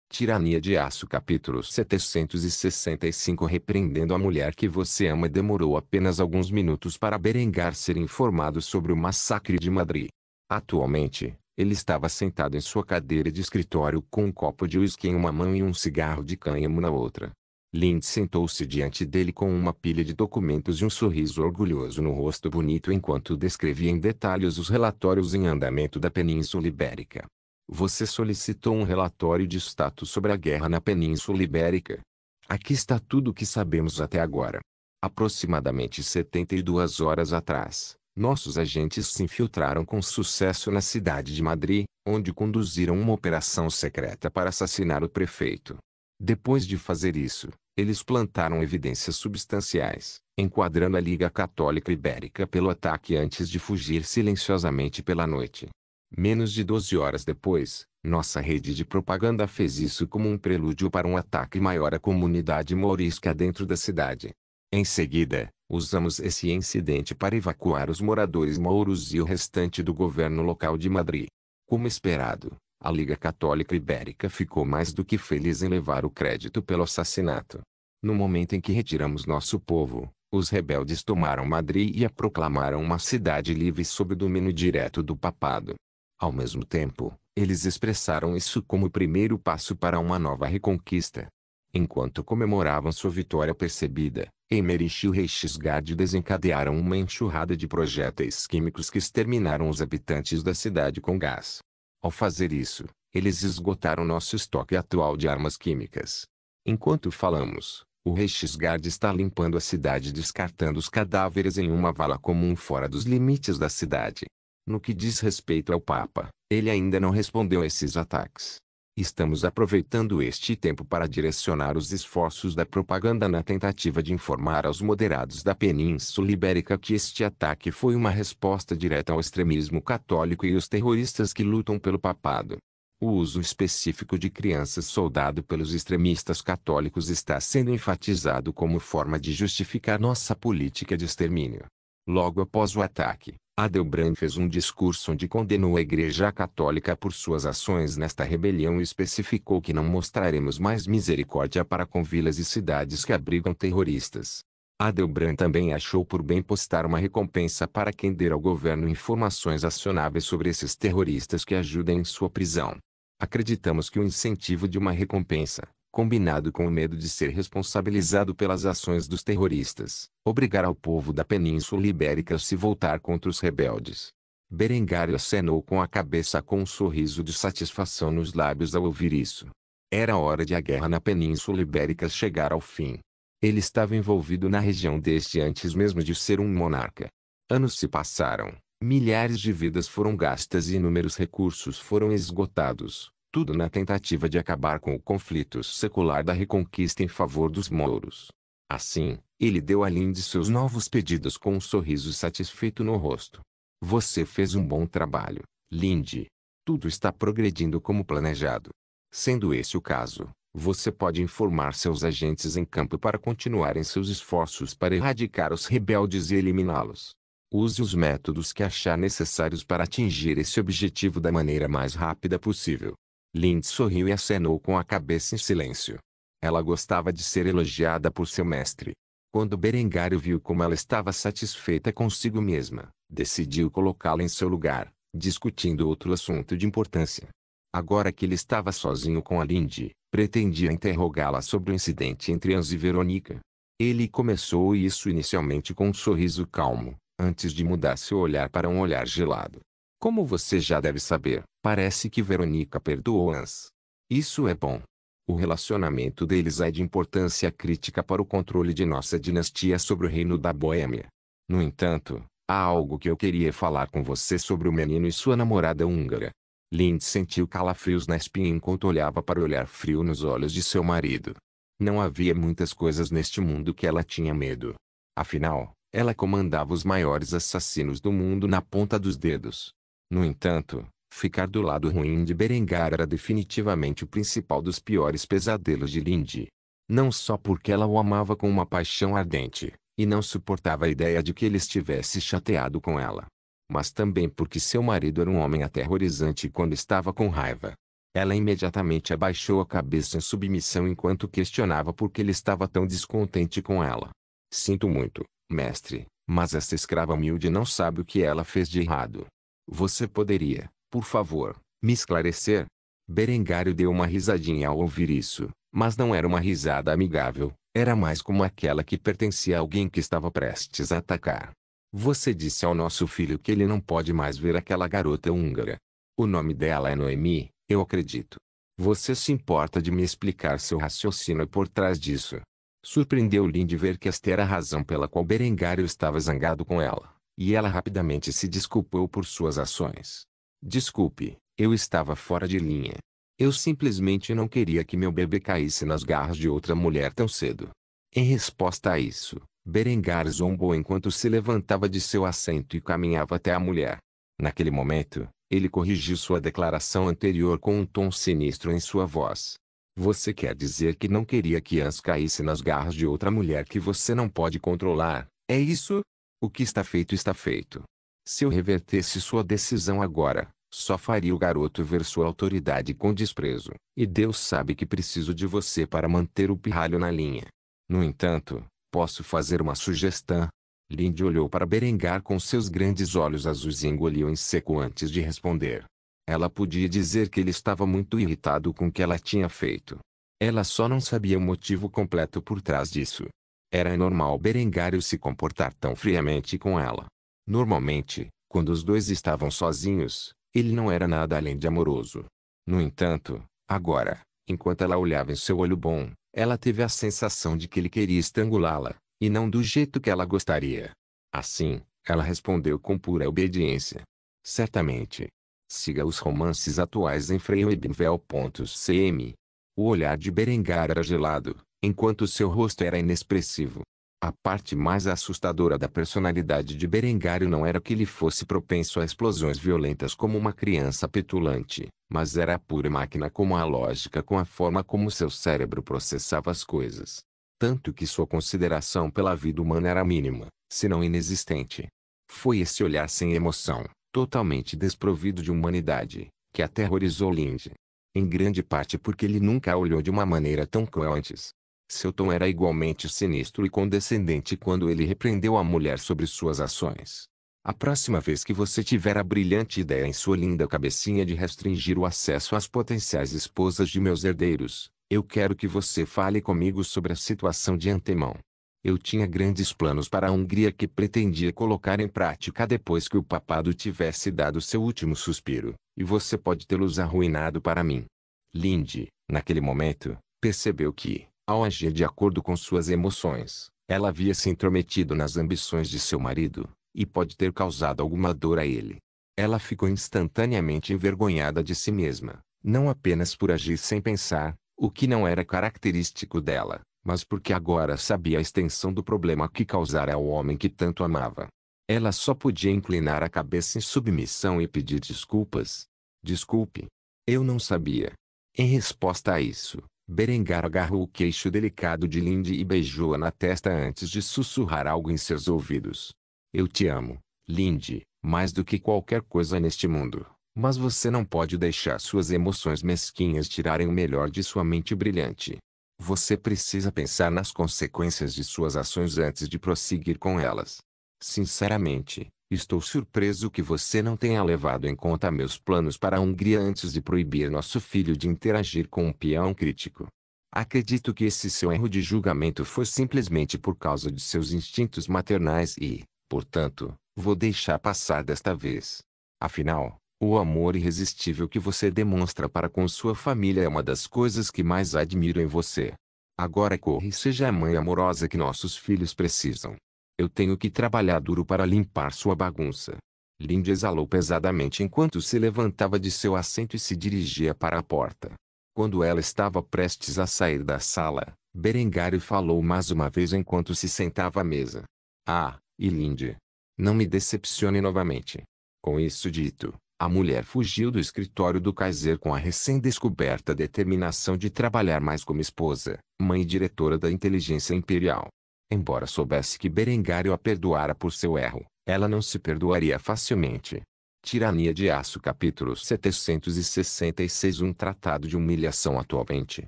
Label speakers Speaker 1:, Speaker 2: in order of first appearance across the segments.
Speaker 1: Tirania de Aço capítulo 765 Repreendendo a mulher que você ama. Demorou apenas alguns minutos para Berengar ser informado sobre o massacre de Madrid. Atualmente, ele estava sentado em sua cadeira de escritório com um copo de uísque em uma mão e um cigarro de cânhamo na outra. Lind sentou-se diante dele com uma pilha de documentos e um sorriso orgulhoso no rosto bonito enquanto descrevia em detalhes os relatórios em andamento da Península Ibérica. Você solicitou um relatório de status sobre a guerra na Península Ibérica. Aqui está tudo o que sabemos até agora. Aproximadamente 72 horas atrás, nossos agentes se infiltraram com sucesso na cidade de Madrid, onde conduziram uma operação secreta para assassinar o prefeito. Depois de fazer isso, eles plantaram evidências substanciais, enquadrando a Liga Católica Ibérica pelo ataque antes de fugir silenciosamente pela noite. Menos de 12 horas depois, nossa rede de propaganda fez isso como um prelúdio para um ataque maior à comunidade mourisca dentro da cidade. Em seguida, usamos esse incidente para evacuar os moradores mouros e o restante do governo local de Madrid. Como esperado, a Liga Católica Ibérica ficou mais do que feliz em levar o crédito pelo assassinato. No momento em que retiramos nosso povo, os rebeldes tomaram Madrid e a proclamaram uma cidade livre sob o domínio direto do papado. Ao mesmo tempo, eles expressaram isso como o primeiro passo para uma nova reconquista. Enquanto comemoravam sua vitória percebida, Emmerich e o Reichsguard desencadearam uma enxurrada de projéteis químicos que exterminaram os habitantes da cidade com gás. Ao fazer isso, eles esgotaram nosso estoque atual de armas químicas. Enquanto falamos, o Reichsguard está limpando a cidade descartando os cadáveres em uma vala comum fora dos limites da cidade. No que diz respeito ao Papa, ele ainda não respondeu a esses ataques. Estamos aproveitando este tempo para direcionar os esforços da propaganda na tentativa de informar aos moderados da Península Ibérica que este ataque foi uma resposta direta ao extremismo católico e os terroristas que lutam pelo papado. O uso específico de crianças soldado pelos extremistas católicos está sendo enfatizado como forma de justificar nossa política de extermínio. Logo após o ataque, Adelbrand fez um discurso onde condenou a Igreja Católica por suas ações nesta rebelião e especificou que não mostraremos mais misericórdia para com vilas e cidades que abrigam terroristas. Adelbrand também achou por bem postar uma recompensa para quem der ao governo informações acionáveis sobre esses terroristas que ajudem em sua prisão. Acreditamos que o incentivo de uma recompensa, combinado com o medo de ser responsabilizado pelas ações dos terroristas, obrigará o povo da Península Ibérica a se voltar contra os rebeldes. Berengar acenou com a cabeça com um sorriso de satisfação nos lábios ao ouvir isso. Era hora de a guerra na Península Ibérica chegar ao fim. Ele estava envolvido na região desde antes mesmo de ser um monarca. Anos se passaram, milhares de vidas foram gastas e inúmeros recursos foram esgotados. Tudo na tentativa de acabar com o conflito secular da reconquista em favor dos mouros. Assim, ele deu a Lind seus novos pedidos com um sorriso satisfeito no rosto. Você fez um bom trabalho, Lind. Tudo está progredindo como planejado. Sendo esse o caso, você pode informar seus agentes em campo para continuarem seus esforços para erradicar os rebeldes e eliminá-los. Use os métodos que achar necessários para atingir esse objetivo da maneira mais rápida possível. Lind sorriu e acenou com a cabeça em silêncio. Ela gostava de ser elogiada por seu mestre. Quando Berengar viu como ela estava satisfeita consigo mesma, decidiu colocá-la em seu lugar, discutindo outro assunto de importância. Agora que ele estava sozinho com a Lind, pretendia interrogá-la sobre o incidente entre Hans e Verônica. Ele começou isso inicialmente com um sorriso calmo, antes de mudar seu olhar para um olhar gelado. Como você já deve saber, parece que Verônica perdoou Hans. Isso é bom. O relacionamento deles é de importância crítica para o controle de nossa dinastia sobre o reino da Boêmia. No entanto, há algo que eu queria falar com você sobre o menino e sua namorada húngara. Lind sentiu calafrios na espinha enquanto olhava para o olhar frio nos olhos de seu marido. Não havia muitas coisas neste mundo que ela tinha medo. Afinal, ela comandava os maiores assassinos do mundo na ponta dos dedos. No entanto, ficar do lado ruim de Berengar era definitivamente o principal dos piores pesadelos de Lind. Não só porque ela o amava com uma paixão ardente, e não suportava a ideia de que ele estivesse chateado com ela, mas também porque seu marido era um homem aterrorizante quando estava com raiva. Ela imediatamente abaixou a cabeça em submissão enquanto questionava por que ele estava tão descontente com ela. Sinto muito, mestre, mas esta escrava humilde não sabe o que ela fez de errado. Você poderia, por favor, me esclarecer? Berengário deu uma risadinha ao ouvir isso, mas não era uma risada amigável, era mais como aquela que pertencia a alguém que estava prestes a atacar. Você disse ao nosso filho que ele não pode mais ver aquela garota húngara. O nome dela é Noemi, eu acredito. Você se importa de me explicar seu raciocínio por trás disso? Surpreendeu Lynn de ver que esta era a razão pela qual Berengário estava zangado com ela, e ela rapidamente se desculpou por suas ações. Desculpe, eu estava fora de linha. Eu simplesmente não queria que meu bebê caísse nas garras de outra mulher tão cedo. Em resposta a isso, Berengar zombou enquanto se levantava de seu assento e caminhava até a mulher. Naquele momento, ele corrigiu sua declaração anterior com um tom sinistro em sua voz. Você quer dizer que não queria que Ans caísse nas garras de outra mulher que você não pode controlar, é isso? O que está feito está feito. Se eu revertesse sua decisão agora, só faria o garoto ver sua autoridade com desprezo. E Deus sabe que preciso de você para manter o pirralho na linha. No entanto, posso fazer uma sugestão? Lindy olhou para Berengar com seus grandes olhos azuis e engoliu em seco antes de responder. Ela podia dizer que ele estava muito irritado com o que ela tinha feito. Ela só não sabia o motivo completo por trás disso. Era normal Berengário se comportar tão friamente com ela. Normalmente, quando os dois estavam sozinhos, ele não era nada além de amoroso. No entanto, agora, enquanto ela olhava em seu olho bom, ela teve a sensação de que ele queria estrangulá-la, e não do jeito que ela gostaria. Assim, ela respondeu com pura obediência. Certamente. Siga os romances atuais em freewebnovel.cm. O olhar de Berengar era gelado, enquanto seu rosto era inexpressivo. A parte mais assustadora da personalidade de Berengário não era que ele fosse propenso a explosões violentas como uma criança petulante, mas era a pura máquina como a lógica com a forma como seu cérebro processava as coisas. Tanto que sua consideração pela vida humana era mínima, se não inexistente. Foi esse olhar sem emoção, totalmente desprovido de humanidade, que aterrorizou Lindy. Em grande parte porque ele nunca a olhou de uma maneira tão cruel antes. Seu tom era igualmente sinistro e condescendente quando ele repreendeu a mulher sobre suas ações. A próxima vez que você tiver a brilhante ideia em sua linda cabecinha de restringir o acesso às potenciais esposas de meus herdeiros, eu quero que você fale comigo sobre a situação de antemão. Eu tinha grandes planos para a Hungria que pretendia colocar em prática depois que o papado tivesse dado seu último suspiro, e você pode tê-los arruinado para mim. Lindy, naquele momento, percebeu que, ao agir de acordo com suas emoções, ela havia se intrometido nas ambições de seu marido, e pode ter causado alguma dor a ele. Ela ficou instantaneamente envergonhada de si mesma, não apenas por agir sem pensar, o que não era característico dela, mas porque agora sabia a extensão do problema que causara ao homem que tanto amava. Ela só podia inclinar a cabeça em submissão e pedir desculpas. Desculpe. Eu não sabia. Em resposta a isso, Berengar agarrou o queixo delicado de Lindy e beijou-a na testa antes de sussurrar algo em seus ouvidos. Eu te amo, Lindy, mais do que qualquer coisa neste mundo, mas você não pode deixar suas emoções mesquinhas tirarem o melhor de sua mente brilhante. Você precisa pensar nas consequências de suas ações antes de prosseguir com elas. Sinceramente, estou surpreso que você não tenha levado em conta meus planos para a Hungria antes de proibir nosso filho de interagir com um peão crítico. Acredito que esse seu erro de julgamento foi simplesmente por causa de seus instintos maternais e, portanto, vou deixar passar desta vez. Afinal, o amor irresistível que você demonstra para com sua família é uma das coisas que mais admiro em você. Agora corre e seja a mãe amorosa que nossos filhos precisam. Eu tenho que trabalhar duro para limpar sua bagunça. Lindy exalou pesadamente enquanto se levantava de seu assento e se dirigia para a porta. Quando ela estava prestes a sair da sala, Berengário falou mais uma vez enquanto se sentava à mesa. Ah, e Lindy. Não me decepcione novamente. Com isso dito, a mulher fugiu do escritório do Kaiser com a recém-descoberta determinação de trabalhar mais como esposa, mãe e diretora da inteligência imperial. Embora soubesse que Berengário a perdoara por seu erro, ela não se perdoaria facilmente. Tirania de Aço capítulo 766 Um tratado de humilhação. Atualmente,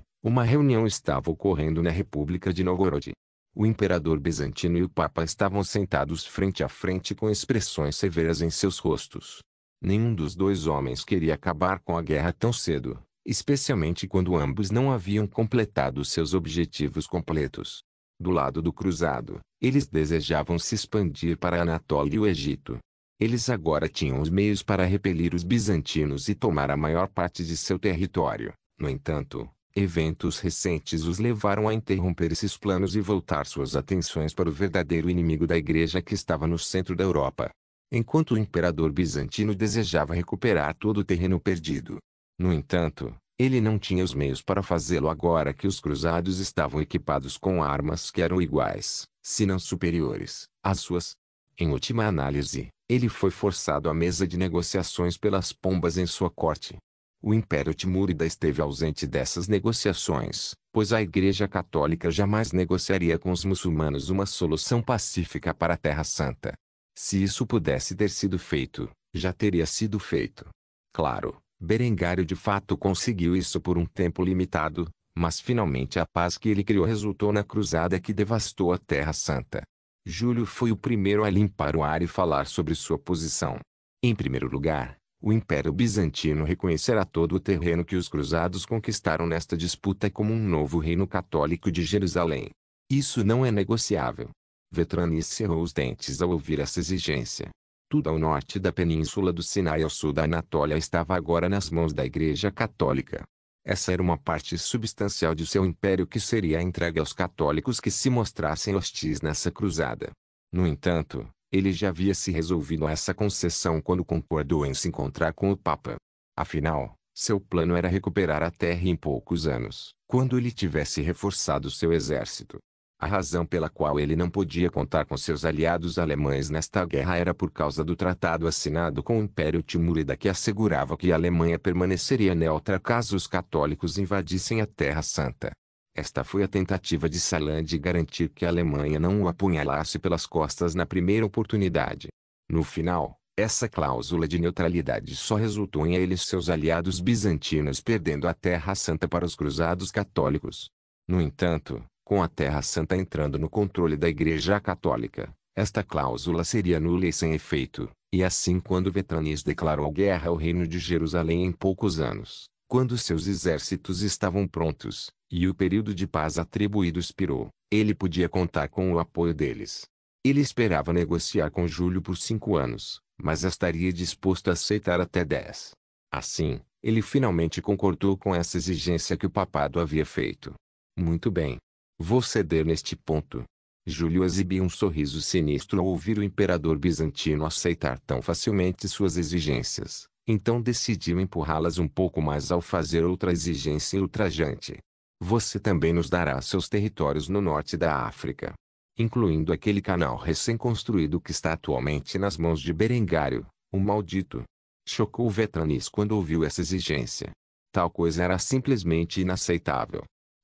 Speaker 1: uma reunião estava ocorrendo na República de Novgorod. O imperador bizantino e o papa estavam sentados frente a frente com expressões severas em seus rostos. Nenhum dos dois homens queria acabar com a guerra tão cedo, especialmente quando ambos não haviam completado seus objetivos completos. Do lado do cruzado, eles desejavam se expandir para a Anatólia e o Egito. Eles agora tinham os meios para repelir os bizantinos e tomar a maior parte de seu território. No entanto, eventos recentes os levaram a interromper esses planos e voltar suas atenções para o verdadeiro inimigo da Igreja que estava no centro da Europa. Enquanto o imperador bizantino desejava recuperar todo o terreno perdido. No entanto, ele não tinha os meios para fazê-lo agora que os cruzados estavam equipados com armas que eram iguais, se não superiores, às suas. Em última análise, ele foi forçado à mesa de negociações pelas pombas em sua corte. O Império Timúrida esteve ausente dessas negociações, pois a Igreja Católica jamais negociaria com os muçulmanos uma solução pacífica para a Terra Santa. Se isso pudesse ter sido feito, já teria sido feito. Claro, Berengário de fato conseguiu isso por um tempo limitado, mas finalmente a paz que ele criou resultou na cruzada que devastou a Terra Santa. Júlio foi o primeiro a limpar o ar e falar sobre sua posição. Em primeiro lugar, o Império Bizantino reconhecerá todo o terreno que os cruzados conquistaram nesta disputa como um novo reino católico de Jerusalém. Isso não é negociável. Vetranis cerrou os dentes ao ouvir essa exigência. Tudo ao norte da península do Sinai e ao sul da Anatólia estava agora nas mãos da Igreja Católica. Essa era uma parte substancial de seu império que seria entregue aos católicos que se mostrassem hostis nessa cruzada. No entanto, ele já havia se resolvido a essa concessão quando concordou em se encontrar com o Papa. Afinal, seu plano era recuperar a terra em poucos anos, quando ele tivesse reforçado seu exército. A razão pela qual ele não podia contar com seus aliados alemães nesta guerra era por causa do tratado assinado com o Império Timúrida que assegurava que a Alemanha permaneceria neutra caso os católicos invadissem a Terra Santa. Esta foi a tentativa de Salan de garantir que a Alemanha não o apunhalasse pelas costas na primeira oportunidade. No final, essa cláusula de neutralidade só resultou em ele e seus aliados bizantinos perdendo a Terra Santa para os cruzados católicos. No entanto, com a Terra Santa entrando no controle da Igreja Católica, esta cláusula seria nula e sem efeito, e assim quando Vetranis declarou guerra ao reino de Jerusalém em poucos anos, quando seus exércitos estavam prontos, e o período de paz atribuído expirou, ele podia contar com o apoio deles. Ele esperava negociar com Júlio por 5 anos, mas estaria disposto a aceitar até 10. Assim, ele finalmente concordou com essa exigência que o papado havia feito. Muito bem. Vou ceder neste ponto. Júlio exibia um sorriso sinistro ao ouvir o imperador bizantino aceitar tão facilmente suas exigências, então decidiu empurrá-las um pouco mais ao fazer outra exigência ultrajante. Você também nos dará seus territórios no norte da África, incluindo aquele canal recém-construído que está atualmente nas mãos de Berengário, o maldito. Chocou Vetranis quando ouviu essa exigência. Tal coisa era simplesmente inaceitável.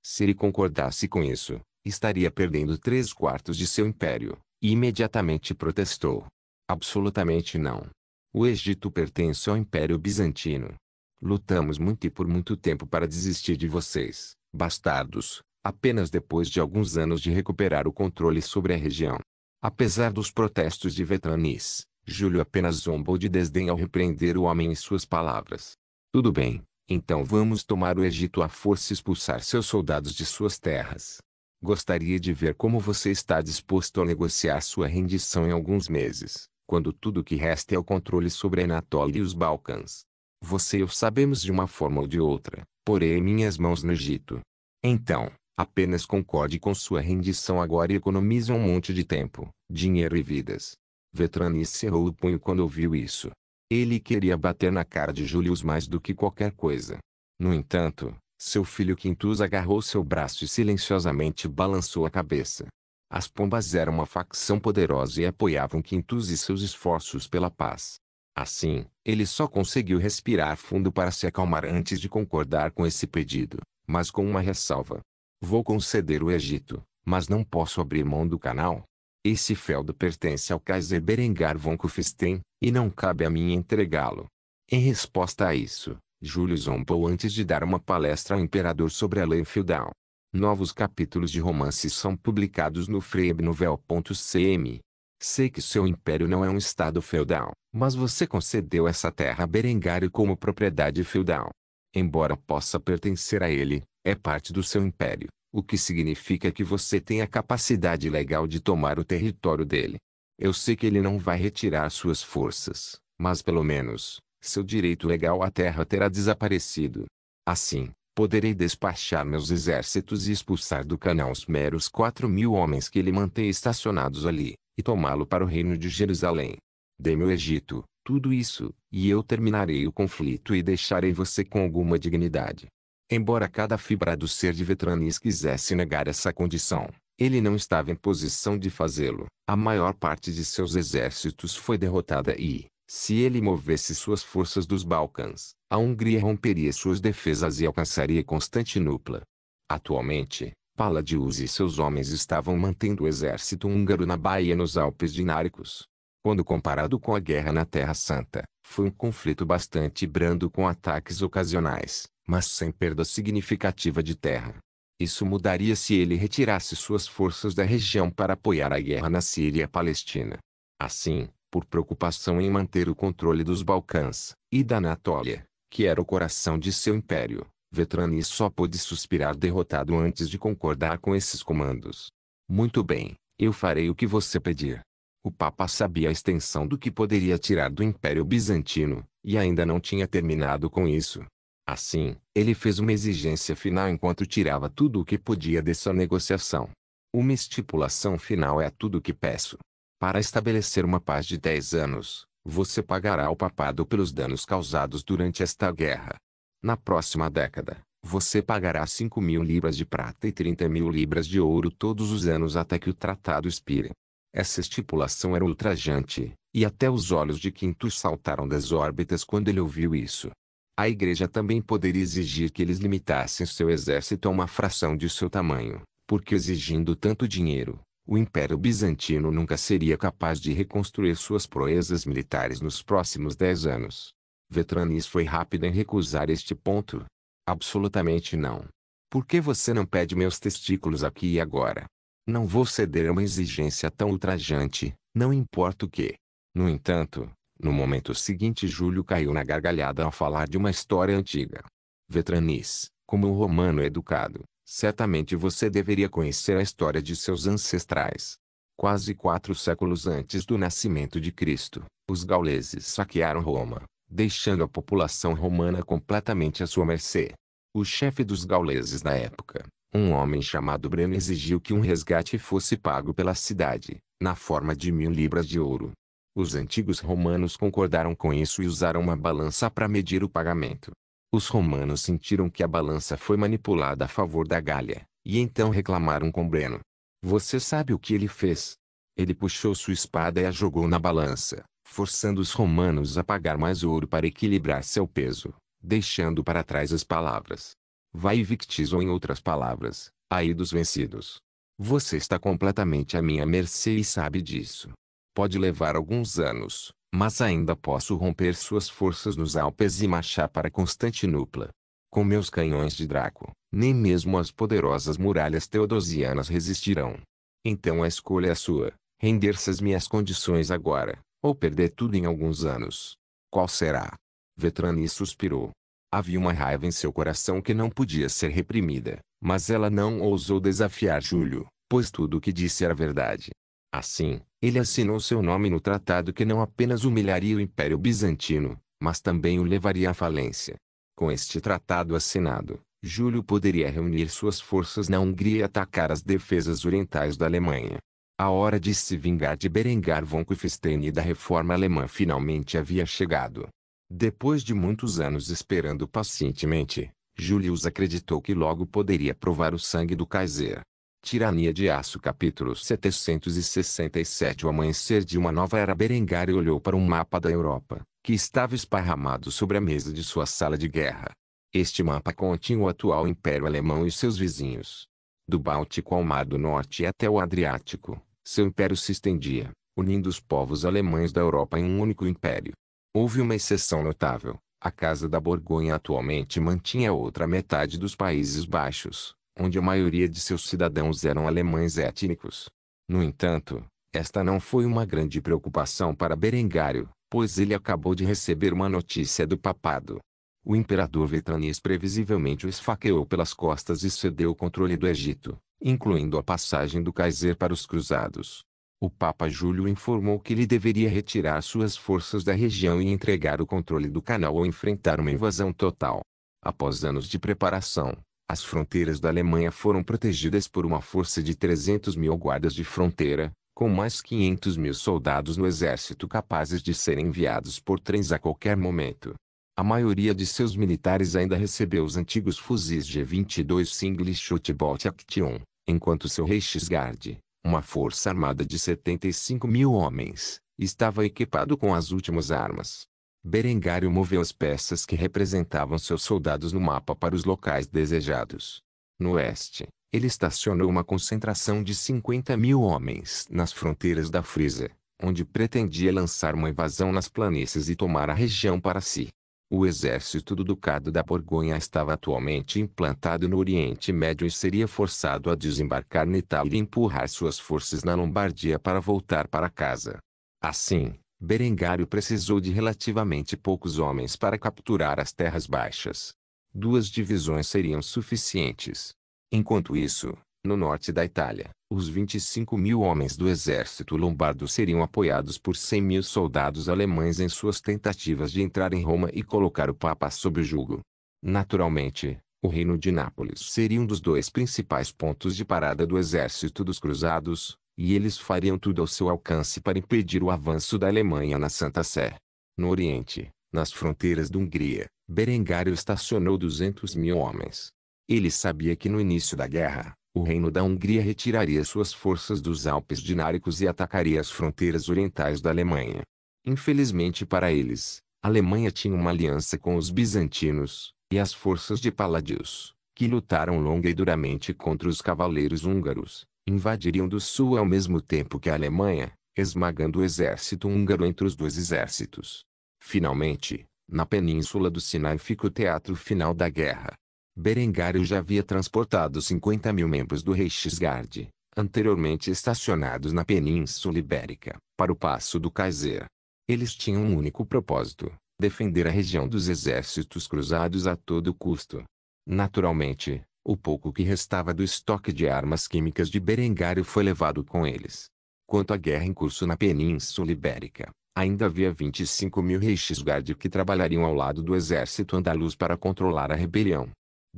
Speaker 1: Se ele concordasse com isso, estaria perdendo 3/4 de seu império, e imediatamente protestou. Absolutamente não. O Egito pertence ao Império Bizantino. Lutamos muito e por muito tempo para desistir de vocês, bastardos, apenas depois de alguns anos de recuperar o controle sobre a região. Apesar dos protestos de Vetranis, Júlio apenas zombou de desdém ao repreender o homem em suas palavras. Tudo bem. Então vamos tomar o Egito à força e expulsar seus soldados de suas terras. Gostaria de ver como você está disposto a negociar sua rendição em alguns meses, quando tudo o que resta é o controle sobre a Anatólia e os Balcãs. Você e eu sabemos de uma forma ou de outra, porém em minhas mãos no Egito. Então, apenas concorde com sua rendição agora e economize um monte de tempo, dinheiro e vidas. Vetranis cerrou o punho quando ouviu isso. Ele queria bater na cara de Júlio mais do que qualquer coisa. No entanto, seu filho Quintus agarrou seu braço e silenciosamente balançou a cabeça. As pombas eram uma facção poderosa e apoiavam Quintus e seus esforços pela paz. Assim, ele só conseguiu respirar fundo para se acalmar antes de concordar com esse pedido, mas com uma ressalva. Vou conceder o Egito, mas não posso abrir mão do canal. Esse feudo pertence ao Kaiser Berengar von Kufstein, e não cabe a mim entregá-lo. Em resposta a isso, Júlio zombou antes de dar uma palestra ao imperador sobre a lei feudal. Novos capítulos de romances são publicados no freebnovel.cm. Sei que seu império não é um estado feudal, mas você concedeu essa terra a Berengário como propriedade feudal. Embora possa pertencer a ele, é parte do seu império, o que significa que você tem a capacidade legal de tomar o território dele. Eu sei que ele não vai retirar suas forças, mas pelo menos, seu direito legal à terra terá desaparecido. Assim, poderei despachar meus exércitos e expulsar do canal os meros 4.000 homens que ele mantém estacionados ali, e tomá-lo para o reino de Jerusalém. Dê-me o Egito, tudo isso, e eu terminarei o conflito e deixarei você com alguma dignidade. Embora cada fibra do ser de Vetranis quisesse negar essa condição, ele não estava em posição de fazê-lo. A maior parte de seus exércitos foi derrotada e, se ele movesse suas forças dos Balcãs, a Hungria romperia suas defesas e alcançaria Constantinopla. Atualmente, Paladius e seus homens estavam mantendo o exército húngaro na Baía nos Alpes Dináricos. Quando comparado com a guerra na Terra Santa, foi um conflito bastante brando com ataques ocasionais, mas sem perda significativa de terra. Isso mudaria se ele retirasse suas forças da região para apoiar a guerra na Síria e a Palestina. Assim, por preocupação em manter o controle dos Balcãs, e da Anatólia, que era o coração de seu império, Vetranis só pôde suspirar derrotado antes de concordar com esses comandos. Muito bem, eu farei o que você pedir. O Papa sabia a extensão do que poderia tirar do Império Bizantino, e ainda não tinha terminado com isso. Assim, ele fez uma exigência final enquanto tirava tudo o que podia dessa negociação. Uma estipulação final é tudo o que peço. Para estabelecer uma paz de 10 anos, você pagará ao papado pelos danos causados durante esta guerra. Na próxima década, você pagará 5.000 libras de prata e 30.000 libras de ouro todos os anos até que o tratado expire. Essa estipulação era ultrajante, e até os olhos de Quintus saltaram das órbitas quando ele ouviu isso. A igreja também poderia exigir que eles limitassem seu exército a uma fração de seu tamanho, porque exigindo tanto dinheiro, o Império Bizantino nunca seria capaz de reconstruir suas proezas militares nos próximos 10 anos. Vetranis foi rápido em recusar este ponto. Absolutamente não. Por que você não pede meus testículos aqui e agora? Não vou ceder a uma exigência tão ultrajante, não importa o que. No entanto, no momento seguinte Júlio caiu na gargalhada ao falar de uma história antiga. Vetranis, como um romano educado, certamente você deveria conhecer a história de seus ancestrais. Quase 4 séculos antes do nascimento de Cristo, os gauleses saquearam Roma, deixando a população romana completamente à sua mercê. O chefe dos gauleses da época, um homem chamado Breno, exigiu que um resgate fosse pago pela cidade, na forma de 1.000 libras de ouro. Os antigos romanos concordaram com isso e usaram uma balança para medir o pagamento. Os romanos sentiram que a balança foi manipulada a favor da Gália, e então reclamaram com Breno. Você sabe o que ele fez? Ele puxou sua espada e a jogou na balança, forçando os romanos a pagar mais ouro para equilibrar seu peso, deixando para trás as palavras vai victis, ou em outras palavras, ai dos vencidos. Você está completamente à minha mercê e sabe disso. Pode levar alguns anos, mas ainda posso romper suas forças nos Alpes e marchar para Constantinopla. Com meus canhões de Draco, nem mesmo as poderosas muralhas teodosianas resistirão. Então a escolha é sua, render-se às minhas condições agora, ou perder tudo em alguns anos. Qual será? Vetranis suspirou. Havia uma raiva em seu coração que não podia ser reprimida, mas ela não ousou desafiar Júlio, pois tudo o que disse era verdade. Assim, ele assinou seu nome no tratado que não apenas humilharia o Império Bizantino, mas também o levaria à falência. Com este tratado assinado, Júlio poderia reunir suas forças na Hungria e atacar as defesas orientais da Alemanha. A hora de se vingar de Berengar von Kufstein e da reforma alemã finalmente havia chegado. Depois de muitos anos esperando pacientemente, Julius acreditou que logo poderia provar o sangue do Kaiser. Tirania de Aço capítulo 767. O amanhecer de uma nova era. Berengar olhou para um mapa da Europa, que estava esparramado sobre a mesa de sua sala de guerra. Este mapa continha o atual Império Alemão e seus vizinhos. Do Báltico ao Mar do Norte e até o Adriático, seu império se estendia, unindo os povos alemães da Europa em um único império. Houve uma exceção notável. A Casa da Borgonha atualmente mantinha a outra metade dos Países Baixos, onde a maioria de seus cidadãos eram alemães étnicos. No entanto, esta não foi uma grande preocupação para Berengário, pois ele acabou de receber uma notícia do papado. O imperador Vetranis previsivelmente o esfaqueou pelas costas e cedeu o controle do Egito, incluindo a passagem do Kaiser para os cruzados. O Papa Júlio informou que ele deveria retirar suas forças da região e entregar o controle do canal ou enfrentar uma invasão total. Após anos de preparação, as fronteiras da Alemanha foram protegidas por uma força de 300.000 guardas de fronteira, com mais 500.000 soldados no exército capazes de serem enviados por trens a qualquer momento. A maioria de seus militares ainda recebeu os antigos fuzis G-22 Single Shot Bolt Action, enquanto seu Reichsguard, uma força armada de 75.000 homens, estava equipado com as últimas armas. Berengário moveu as peças que representavam seus soldados no mapa para os locais desejados. No oeste, ele estacionou uma concentração de 50.000 homens nas fronteiras da Frisa, onde pretendia lançar uma invasão nas planícies e tomar a região para si. O exército do Ducado da Borgonha estava atualmente implantado no Oriente Médio e seria forçado a desembarcar na Itália e empurrar suas forças na Lombardia para voltar para casa. Assim, Berengário precisou de relativamente poucos homens para capturar as terras baixas. 2 divisões seriam suficientes. Enquanto isso, no norte da Itália, os 25.000 homens do exército lombardo seriam apoiados por 100.000 soldados alemães em suas tentativas de entrar em Roma e colocar o Papa sob o jugo. Naturalmente, o Reino de Nápoles seria um dos 2 principais pontos de parada do exército dos cruzados, e eles fariam tudo ao seu alcance para impedir o avanço da Alemanha na Santa Sé. No Oriente, nas fronteiras da Hungria, Berengário estacionou 200.000 homens. Ele sabia que no início da guerra, o Reino da Hungria retiraria suas forças dos Alpes Dináricos e atacaria as fronteiras orientais da Alemanha. Infelizmente para eles, a Alemanha tinha uma aliança com os bizantinos, e as forças de Palladius, que lutaram longa e duramente contra os cavaleiros húngaros, invadiriam do sul ao mesmo tempo que a Alemanha, esmagando o exército húngaro entre os 2 exércitos. Finalmente, na península do Sinai fica o teatro final da guerra. Berengário já havia transportado 50.000 membros do Reichsguard, anteriormente estacionados na Península Ibérica, para o Passo do Kaiser. Eles tinham um único propósito: defender a região dos exércitos cruzados a todo custo. Naturalmente, o pouco que restava do estoque de armas químicas de Berengário foi levado com eles. Quanto à guerra em curso na Península Ibérica, ainda havia 25.000 Reichsguard que trabalhariam ao lado do exército andaluz para controlar a rebelião.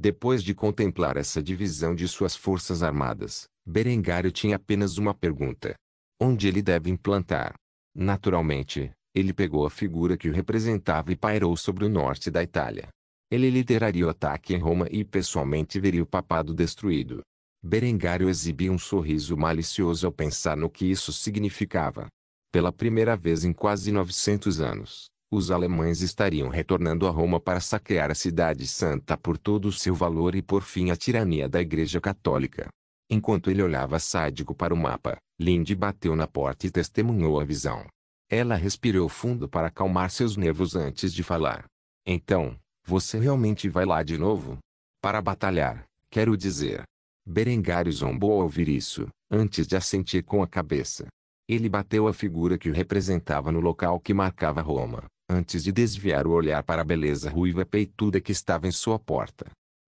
Speaker 1: Depois de contemplar essa divisão de suas forças armadas, Berengário tinha apenas uma pergunta: onde ele deve implantar? Naturalmente, ele pegou a figura que o representava e pairou sobre o norte da Itália. Ele lideraria o ataque em Roma e pessoalmente veria o papado destruído. Berengário exibia um sorriso malicioso ao pensar no que isso significava. Pela primeira vez em quase 900 anos, os alemães estariam retornando a Roma para saquear a cidade santa por todo o seu valor e pôr fim à tirania da Igreja Católica. Enquanto ele olhava sádico para o mapa, Linde bateu na porta e testemunhou a visão. Ela respirou fundo para acalmar seus nervos antes de falar. Então, você realmente vai lá de novo? Para batalhar, quero dizer. Berengário zombou ao ouvir isso, antes de assentir com a cabeça. Ele bateu a figura que o representava no local que marcava Roma, antes de desviar o olhar para a beleza ruiva peituda que estava em sua porta.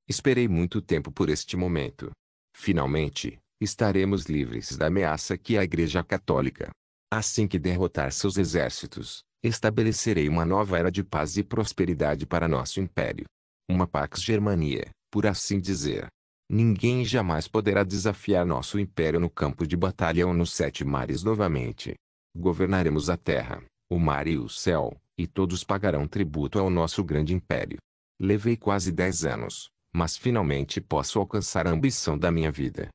Speaker 1: Esperei muito tempo por este momento. Finalmente, estaremos livres da ameaça que é a Igreja Católica. Assim que derrotar seus exércitos, estabelecerei uma nova era de paz e prosperidade para nosso império. Uma Pax Germania, por assim dizer. Ninguém jamais poderá desafiar nosso império no campo de batalha ou nos 7 mares novamente. Governaremos a terra, o mar e o céu, e todos pagarão tributo ao nosso grande império. Levei quase 10 anos, mas finalmente posso alcançar a ambição da minha vida.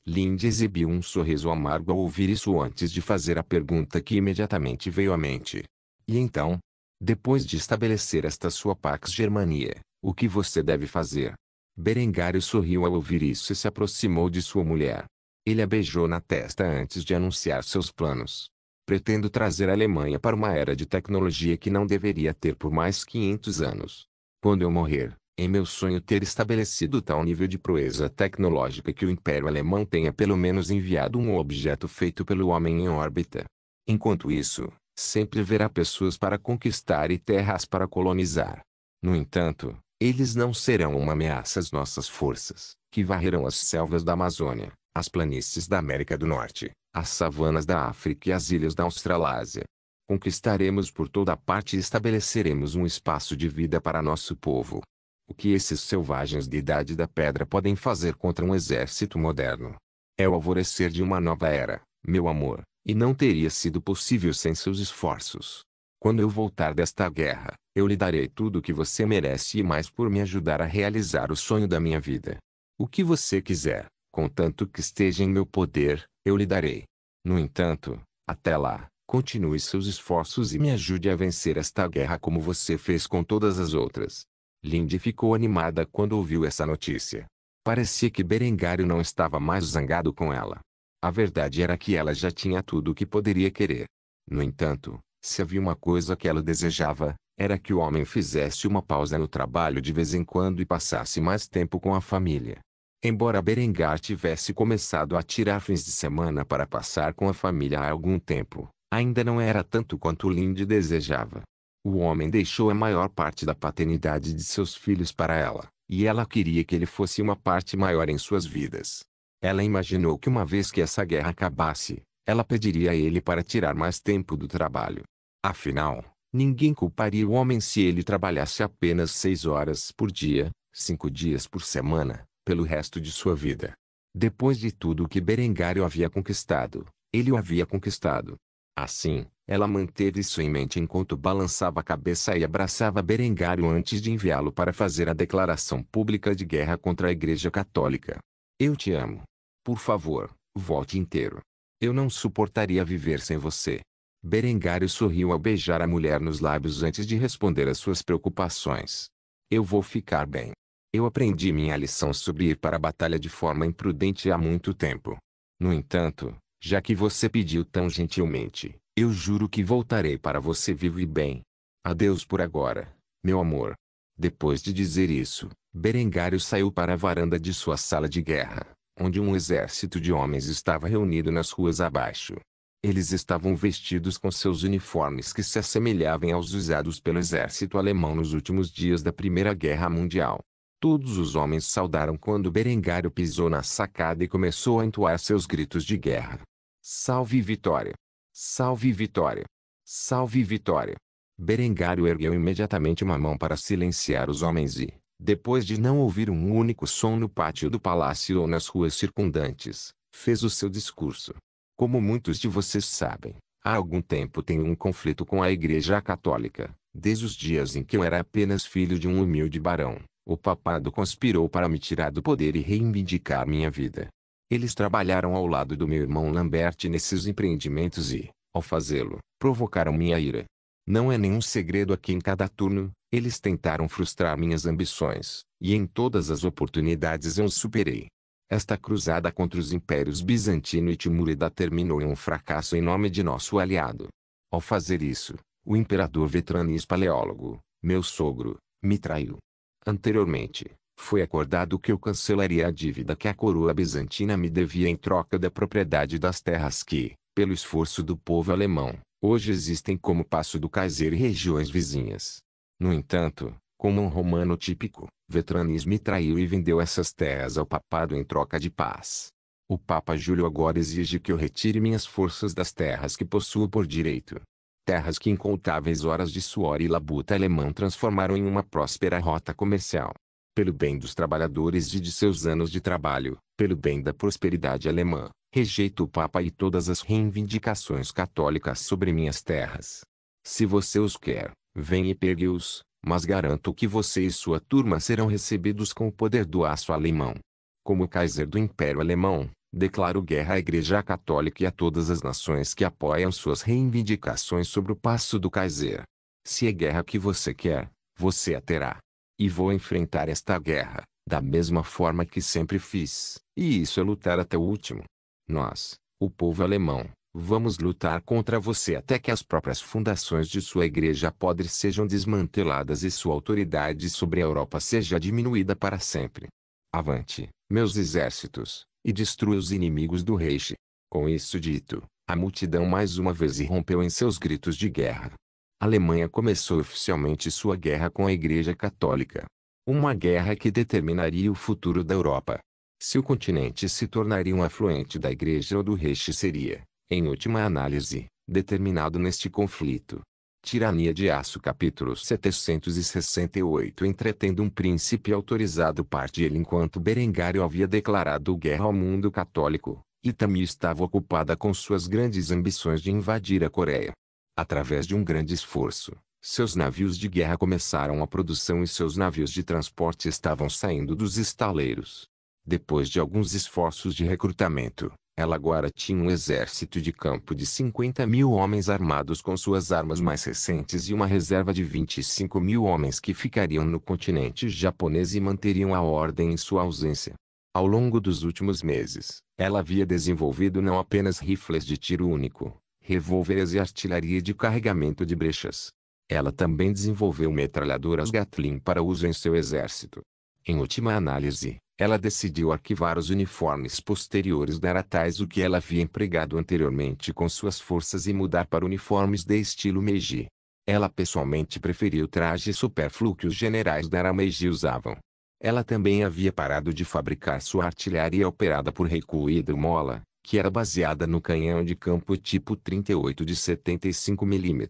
Speaker 1: Linde exibiu um sorriso amargo ao ouvir isso antes de fazer a pergunta que imediatamente veio à mente. E então? Depois de estabelecer esta sua Pax Germania, o que você deve fazer? Berengário sorriu ao ouvir isso e se aproximou de sua mulher. Ele a beijou na testa antes de anunciar seus planos. Pretendo trazer a Alemanha para uma era de tecnologia que não deveria ter por mais 500 anos. Quando eu morrer, em meu sonho ter estabelecido tal nível de proeza tecnológica que o Império Alemão tenha pelo menos enviado um objeto feito pelo homem em órbita. Enquanto isso, sempre haverá pessoas para conquistar e terras para colonizar. No entanto, eles não serão uma ameaça às nossas forças, que varrerão as selvas da Amazônia, as planícies da América do Norte, as savanas da África e as ilhas da Australásia. Conquistaremos por toda parte e estabeleceremos um espaço de vida para nosso povo. O que esses selvagens de Idade da Pedra podem fazer contra um exército moderno? É o alvorecer de uma nova era, meu amor, e não teria sido possível sem seus esforços. Quando eu voltar desta guerra, eu lhe darei tudo o que você merece e mais por me ajudar a realizar o sonho da minha vida. O que você quiser, contanto que esteja em meu poder, eu lhe darei. No entanto, até lá, continue seus esforços e me ajude a vencer esta guerra como você fez com todas as outras. Lindy ficou animada quando ouviu essa notícia. Parecia que Berengário não estava mais zangado com ela. A verdade era que ela já tinha tudo o que poderia querer. No entanto, se havia uma coisa que ela desejava, era que o homem fizesse uma pausa no trabalho de vez em quando e passasse mais tempo com a família. Embora Berengar tivesse começado a tirar fins de semana para passar com a família há algum tempo, ainda não era tanto quanto Lindy desejava. O homem deixou a maior parte da paternidade de seus filhos para ela, e ela queria que ele fosse uma parte maior em suas vidas. Ela imaginou que uma vez que essa guerra acabasse, ela pediria a ele para tirar mais tempo do trabalho. Afinal, ninguém culparia o homem se ele trabalhasse apenas 6 horas por dia, 5 dias por semana, pelo resto de sua vida. Depois de tudo o que Berengário havia conquistado, ele o havia conquistado. Assim, ela manteve isso em mente enquanto balançava a cabeça e abraçava Berengário antes de enviá-lo para fazer a declaração pública de guerra contra a Igreja Católica. Eu te amo. Por favor, volte inteiro. Eu não suportaria viver sem você. Berengário sorriu ao beijar a mulher nos lábios antes de responder às suas preocupações. Eu vou ficar bem. Eu aprendi minha lição sobre ir para a batalha de forma imprudente há muito tempo. No entanto, já que você pediu tão gentilmente, eu juro que voltarei para você vivo e bem. Adeus por agora, meu amor. Depois de dizer isso, Berengário saiu para a varanda de sua sala de guerra, onde um exército de homens estava reunido nas ruas abaixo. Eles estavam vestidos com seus uniformes que se assemelhavam aos usados pelo exército alemão nos últimos dias da Primeira Guerra Mundial. Todos os homens saudaram quando Berengário pisou na sacada e começou a entoar seus gritos de guerra. Salve Vitória! Salve Vitória! Salve Vitória! Berengário ergueu imediatamente uma mão para silenciar os homens e, depois de não ouvir um único som no pátio do palácio ou nas ruas circundantes, fez o seu discurso. Como muitos de vocês sabem, há algum tempo tenho um conflito com a Igreja Católica. Desde os dias em que eu era apenas filho de um humilde barão, o papado conspirou para me tirar do poder e reivindicar minha vida. Eles trabalharam ao lado do meu irmão Lambert nesses empreendimentos e, ao fazê-lo, provocaram minha ira. Não é nenhum segredo que em cada turno, eles tentaram frustrar minhas ambições, e em todas as oportunidades eu os superei. Esta cruzada contra os impérios bizantino e timúrida terminou em um fracasso em nome de nosso aliado. Ao fazer isso, o imperador Vetranis Paleólogo, meu sogro, me traiu. Anteriormente, foi acordado que eu cancelaria a dívida que a coroa bizantina me devia em troca da propriedade das terras que, pelo esforço do povo alemão, hoje existem como Passo do Kaiser e regiões vizinhas. No entanto, como um romano típico, Vetranis me traiu e vendeu essas terras ao papado em troca de paz. O Papa Júlio agora exige que eu retire minhas forças das terras que possuo por direito. Terras que incontáveis horas de suor e labuta alemão transformaram em uma próspera rota comercial. Pelo bem dos trabalhadores e de seus anos de trabalho, pelo bem da prosperidade alemã, rejeito o Papa e todas as reivindicações católicas sobre minhas terras. Se você os quer, venha e pegue-os, mas garanto que você e sua turma serão recebidos com o poder do aço alemão. Como Kaiser do Império Alemão, declaro guerra à Igreja Católica e a todas as nações que apoiam suas reivindicações sobre o Passo do Kaiser. Se é guerra que você quer, você a terá. E vou enfrentar esta guerra, da mesma forma que sempre fiz, e isso é lutar até o último. Nós, o povo alemão, Vamos lutar contra você até que as próprias fundações de sua igreja podre sejam desmanteladas e sua autoridade sobre a Europa seja diminuída para sempre. Avante, meus exércitos, e destrua os inimigos do Reich. Com isso dito, a multidão mais uma vez irrompeu em seus gritos de guerra. A Alemanha começou oficialmente sua guerra com a Igreja Católica. Uma guerra que determinaria o futuro da Europa. Se o continente se tornaria um afluente da Igreja ou do Reich seria, em última análise, determinado neste conflito. Tirania de Aço capítulo 768. Entretendo um príncipe autorizado parte ele enquanto Berengário havia declarado guerra ao mundo católico, Itami estava ocupada com suas grandes ambições de invadir a Coreia. Através de um grande esforço, seus navios de guerra começaram a produção e seus navios de transporte estavam saindo dos estaleiros. Depois de alguns esforços de recrutamento, ela agora tinha um exército de campo de 50.000 homens armados com suas armas mais recentes e uma reserva de 25.000 homens que ficariam no continente japonês e manteriam a ordem em sua ausência. Ao longo dos últimos meses, ela havia desenvolvido não apenas rifles de tiro único, revólveres e artilharia de carregamento de brechas. Ela também desenvolveu metralhadoras Gatling para uso em seu exército. Em última análise, ela decidiu arquivar os uniformes posteriores da Aratais o que ela havia empregado anteriormente com suas forças e mudar para uniformes de estilo Meiji. Ela pessoalmente preferia o traje supérfluo que os generais da Era Meiji usavam. Ela também havia parado de fabricar sua artilharia operada por Reikuo Hidromola, que era baseada no canhão de campo tipo 38 de 75 mm.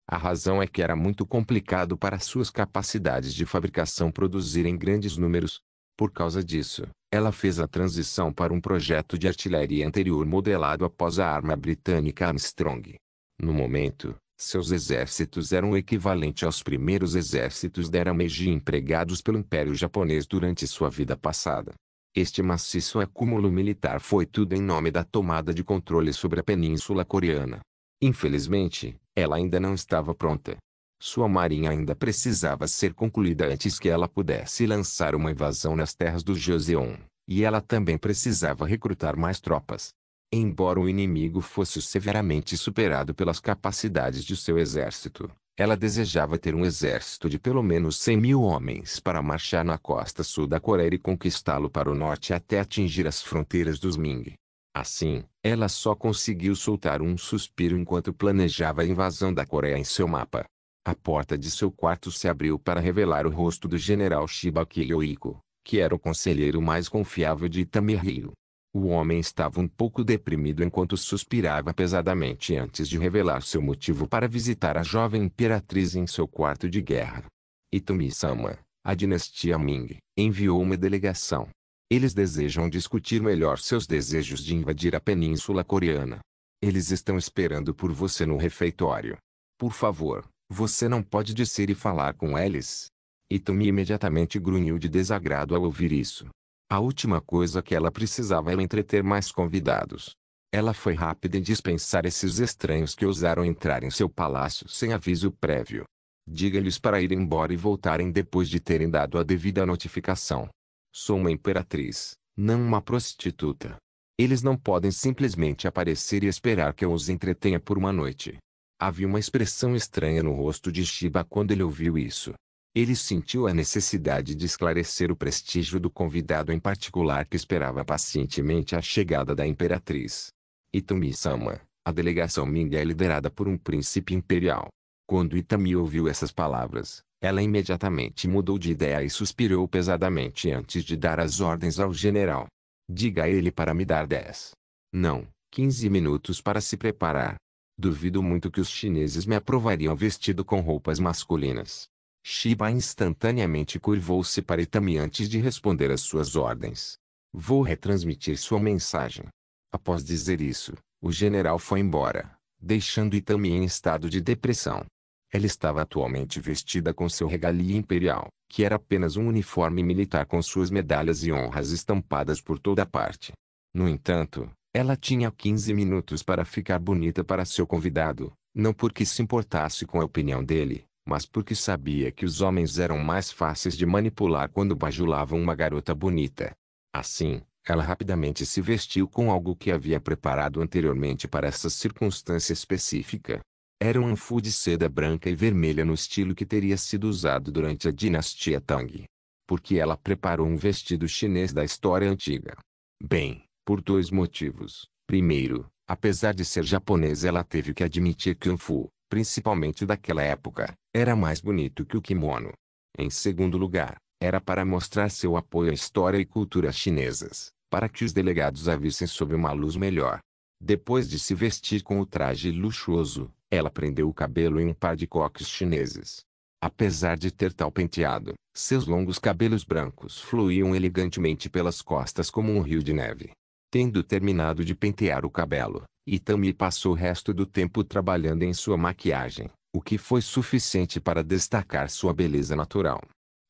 Speaker 1: A razão é que era muito complicado para suas capacidades de fabricação produzir em grandes números. Por causa disso, ela fez a transição para um projeto de artilharia anterior modelado após a arma britânica Armstrong. No momento, seus exércitos eram o equivalente aos primeiros exércitos da Era Meiji empregados pelo Império Japonês durante sua vida passada. Este maciço acúmulo militar foi tudo em nome da tomada de controle sobre a Península Coreana. Infelizmente, ela ainda não estava pronta. Sua marinha ainda precisava ser concluída antes que ela pudesse lançar uma invasão nas terras do Joseon, e ela também precisava recrutar mais tropas. Embora o inimigo fosse severamente superado pelas capacidades de seu exército, ela desejava ter um exército de pelo menos 100.000 homens para marchar na costa sul da Coreia e conquistá-lo para o norte até atingir as fronteiras dos Ming. Assim, ela só conseguiu soltar um suspiro enquanto planejava a invasão da Coreia em seu mapa. A porta de seu quarto se abriu para revelar o rosto do general Shibaki Yoiko, que era o conselheiro mais confiável de Itamihiro. O homem estava um pouco deprimido enquanto suspirava pesadamente antes de revelar seu motivo para visitar a jovem imperatriz em seu quarto de guerra. Itami-sama, a dinastia Ming, enviou uma delegação. Eles desejam discutir melhor seus desejos de invadir a Península Coreana. Eles estão esperando por você no refeitório. Por favor, você não pode descer e falar com eles? Itami imediatamente grunhiu de desagrado ao ouvir isso. A última coisa que ela precisava era entreter mais convidados. Ela foi rápida em dispensar esses estranhos que ousaram entrar em seu palácio sem aviso prévio. Diga-lhes para ir embora e voltarem depois de terem dado a devida notificação. Sou uma imperatriz, não uma prostituta. Eles não podem simplesmente aparecer e esperar que eu os entretenha por uma noite. Havia uma expressão estranha no rosto de Shiba quando ele ouviu isso. Ele sentiu a necessidade de esclarecer o prestígio do convidado em particular que esperava pacientemente a chegada da imperatriz. Itami-sama, a delegação Ming é liderada por um príncipe imperial. Quando Itami ouviu essas palavras, ela imediatamente mudou de ideia e suspirou pesadamente antes de dar as ordens ao general. Diga a ele para me dar 10. Não, 15 minutos para se preparar. Duvido muito que os chineses me aprovariam vestido com roupas masculinas. Shiba instantaneamente curvou-se para Itami antes de responder às suas ordens. Vou retransmitir sua mensagem. Após dizer isso, o general foi embora, deixando Itami em estado de depressão. Ela estava atualmente vestida com seu regalia imperial, que era apenas um uniforme militar com suas medalhas e honras estampadas por toda parte. No entanto, ela tinha 15 minutos para ficar bonita para seu convidado, não porque se importasse com a opinião dele, mas porque sabia que os homens eram mais fáceis de manipular quando bajulavam uma garota bonita. Assim, Ela rapidamente se vestiu com algo que havia preparado anteriormente para essa circunstância específica. Era um anfu de seda branca e vermelha no estilo que teria sido usado durante a dinastia Tang. Por que ela preparou um vestido chinês da história antiga? Bem, por dois motivos. Primeiro, apesar de ser japonesa, ela teve que admitir que o anfu, principalmente daquela época, era mais bonito que o kimono. Em segundo lugar, era para mostrar seu apoio à história e cultura chinesas, para que os delegados a vissem sob uma luz melhor. Depois de se vestir com o traje luxuoso, ela prendeu o cabelo em um par de coques chineses. Apesar de ter tal penteado, seus longos cabelos brancos fluíam elegantemente pelas costas como um rio de neve. Tendo terminado de pentear o cabelo, Itami passou o resto do tempo trabalhando em sua maquiagem, o que foi suficiente para destacar sua beleza natural.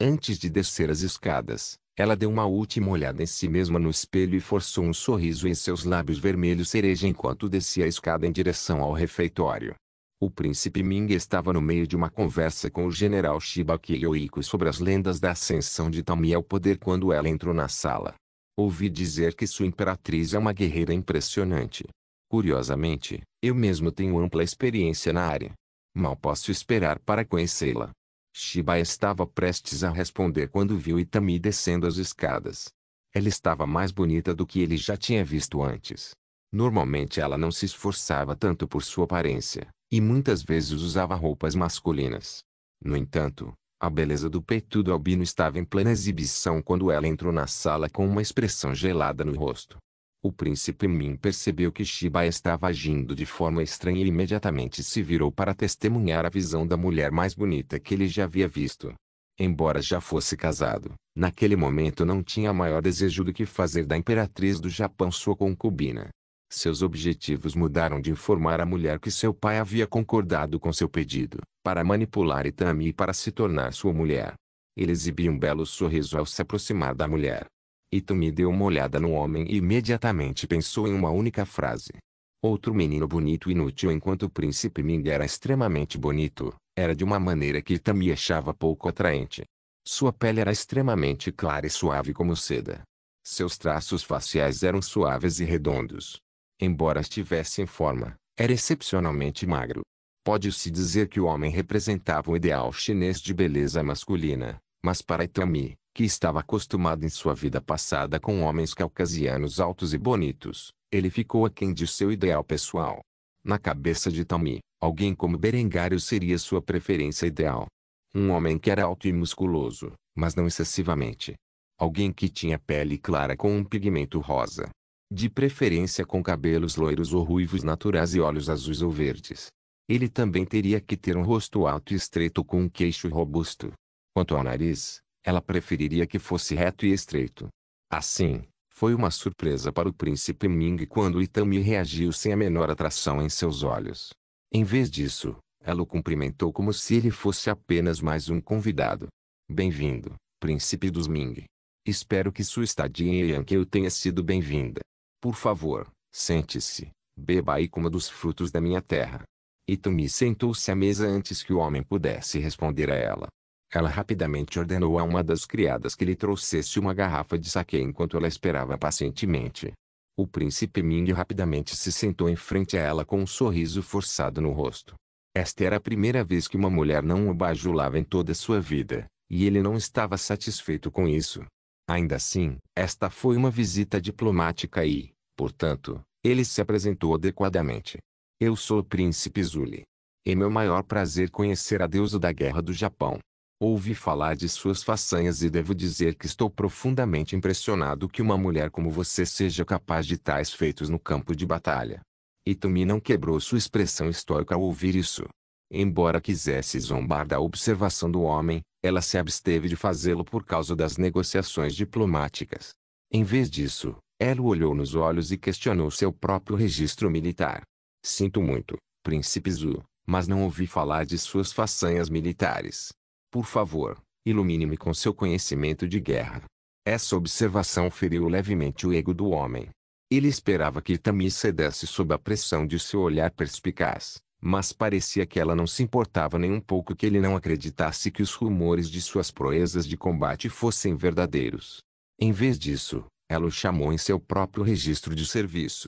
Speaker 1: Antes de descer as escadas, ela deu uma última olhada em si mesma no espelho e forçou um sorriso em seus lábios vermelhos cereja enquanto descia a escada em direção ao refeitório. O príncipe Ming estava no meio de uma conversa com o general Shiba Kiyohiko sobre as lendas da ascensão de Tami ao poder quando ela entrou na sala. Ouvi dizer que sua imperatriz é uma guerreira impressionante. Curiosamente, eu mesmo tenho ampla experiência na área. Mal posso esperar para conhecê-la. Shiba estava prestes a responder quando viu Itami descendo as escadas. Ela estava mais bonita do que ele já tinha visto antes. Normalmente ela não se esforçava tanto por sua aparência, e muitas vezes usava roupas masculinas. No entanto, a beleza do peitudo albino estava em plena exibição quando ela entrou na sala com uma expressão gelada no rosto. O príncipe Min percebeu que Shiba estava agindo de forma estranha e imediatamente se virou para testemunhar a visão da mulher mais bonita que ele já havia visto. Embora já fosse casado, naquele momento não tinha maior desejo do que fazer da imperatriz do Japão sua concubina. Seus objetivos mudaram de informar a mulher que seu pai havia concordado com seu pedido, para manipular Itami para se tornar sua mulher. Ele exibiu um belo sorriso ao se aproximar da mulher. Itami deu uma olhada no homem e imediatamente pensou em uma única frase. Outro menino bonito e inútil. Enquanto o príncipe Ming era extremamente bonito, era de uma maneira que Itami achava pouco atraente. Sua pele era extremamente clara e suave como seda. Seus traços faciais eram suaves e redondos. Embora estivesse em forma, era excepcionalmente magro. Pode-se dizer que o homem representava um ideal chinês de beleza masculina, mas para Itami, que estava acostumado em sua vida passada com homens caucasianos altos e bonitos, ele ficou aquém de seu ideal pessoal. Na cabeça de Itami, alguém como Berengário seria sua preferência ideal. Um homem que era alto e musculoso, mas não excessivamente. Alguém que tinha pele clara com um pigmento rosa. De preferência com cabelos loiros ou ruivos naturais e olhos azuis ou verdes. Ele também teria que ter um rosto alto e estreito com um queixo robusto. Quanto ao nariz, ela preferiria que fosse reto e estreito. Assim, foi uma surpresa para o príncipe Ming quando Itami reagiu sem a menor atração em seus olhos. Em vez disso, ela o cumprimentou como se ele fosse apenas mais um convidado. Bem-vindo, príncipe dos Ming. Espero que sua estadia em Yankee tenha sido bem-vinda. Por favor, sente-se, beba e coma dos frutos da minha terra. Itami sentou-se à mesa antes que o homem pudesse responder a ela. Ela rapidamente ordenou a uma das criadas que lhe trouxesse uma garrafa de saquê enquanto ela esperava pacientemente. O príncipe Ming rapidamente se sentou em frente a ela com um sorriso forçado no rosto. Esta era a primeira vez que uma mulher não o bajulava em toda sua vida, e ele não estava satisfeito com isso. Ainda assim, esta foi uma visita diplomática e, portanto, ele se apresentou adequadamente. Eu sou o príncipe Zuli. É meu maior prazer conhecer a deusa da guerra do Japão. Ouvi falar de suas façanhas e devo dizer que estou profundamente impressionado que uma mulher como você seja capaz de tais feitos no campo de batalha. Itami não quebrou sua expressão estoica ao ouvir isso. Embora quisesse zombar da observação do homem, ela se absteve de fazê-lo por causa das negociações diplomáticas. Em vez disso, ela o olhou nos olhos e questionou seu próprio registro militar. Sinto muito, príncipe Zu, mas não ouvi falar de suas façanhas militares. Por favor, ilumine-me com seu conhecimento de guerra. Essa observação feriu levemente o ego do homem. Ele esperava que Itami cedesse sob a pressão de seu olhar perspicaz, mas parecia que ela não se importava nem um pouco que ele não acreditasse que os rumores de suas proezas de combate fossem verdadeiros. Em vez disso, Ela o chamou em seu próprio registro de serviço.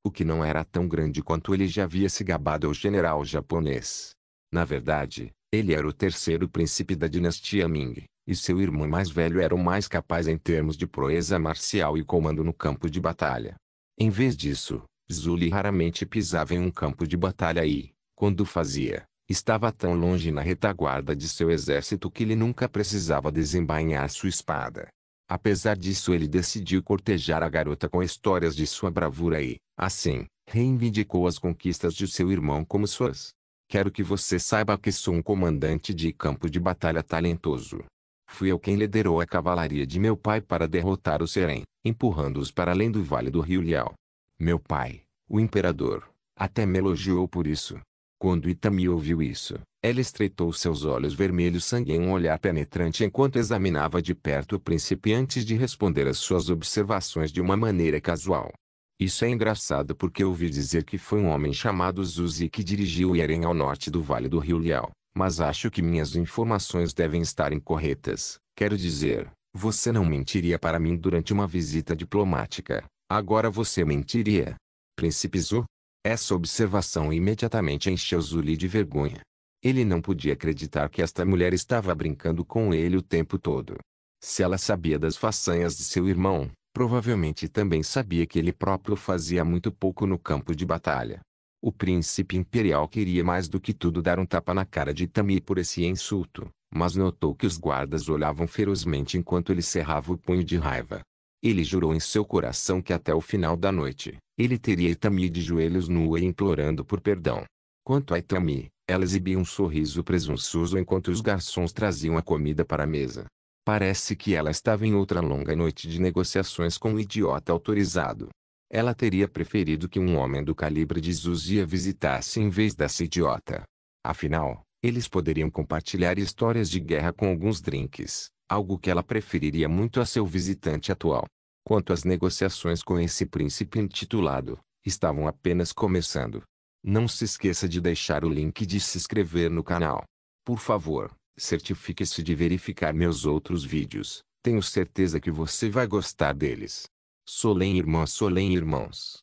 Speaker 1: O que não era tão grande quanto ele já havia se gabado ao general japonês. Na verdade, ele era o terceiro príncipe da dinastia Ming, e seu irmão mais velho era o mais capaz em termos de proeza marcial e comando no campo de batalha. Em vez disso, Zhu Li raramente pisava em um campo de batalha e, quando o fazia, estava tão longe na retaguarda de seu exército que ele nunca precisava desembainhar sua espada. Apesar disso, ele decidiu cortejar a garota com histórias de sua bravura e, assim, reivindicou as conquistas de seu irmão como suas. Quero que você saiba que sou um comandante de campo de batalha talentoso. Fui eu quem liderou a cavalaria de meu pai para derrotar os Seren, empurrando-os para além do vale do rio Liao. Meu pai, o imperador, até me elogiou por isso. Quando Itami ouviu isso, ela estreitou seus olhos vermelhos sangue em um olhar penetrante enquanto examinava de perto o príncipe antes de responder às suas observações de uma maneira casual. Isso é engraçado porque ouvi dizer que foi um homem chamado Zuzi que dirigiu Yeren ao norte do vale do rio Liao, mas acho que minhas informações devem estar incorretas. Quero dizer, você não mentiria para mim durante uma visita diplomática. Agora você mentiria. Príncipe Zhu? Essa observação imediatamente encheu Zhu Li de vergonha. Ele não podia acreditar que esta mulher estava brincando com ele o tempo todo. Se ela sabia das façanhas de seu irmão, provavelmente também sabia que ele próprio fazia muito pouco no campo de batalha. O príncipe imperial queria mais do que tudo dar um tapa na cara de Itami por esse insulto, mas notou que os guardas olhavam ferozmente enquanto ele cerrava o punho de raiva. Ele jurou em seu coração que até o final da noite, ele teria Itami de joelhos nua e implorando por perdão. Quanto a Itami, ela exibia um sorriso presunçoso enquanto os garçons traziam a comida para a mesa. Parece que ela estava em outra longa noite de negociações com um idiota autorizado. Ela teria preferido que um homem do calibre de Zuzi a visitasse em vez dessa idiota. Afinal, eles poderiam compartilhar histórias de guerra com alguns drinks, algo que ela preferiria muito a seu visitante atual. Quanto às negociações com esse príncipe intitulado, estavam apenas começando. Não se esqueça de deixar o link de se inscrever no canal. Por favor, certifique-se de verificar meus outros vídeos. Tenho certeza que você vai gostar deles. Solem irmãs, Solem irmãos.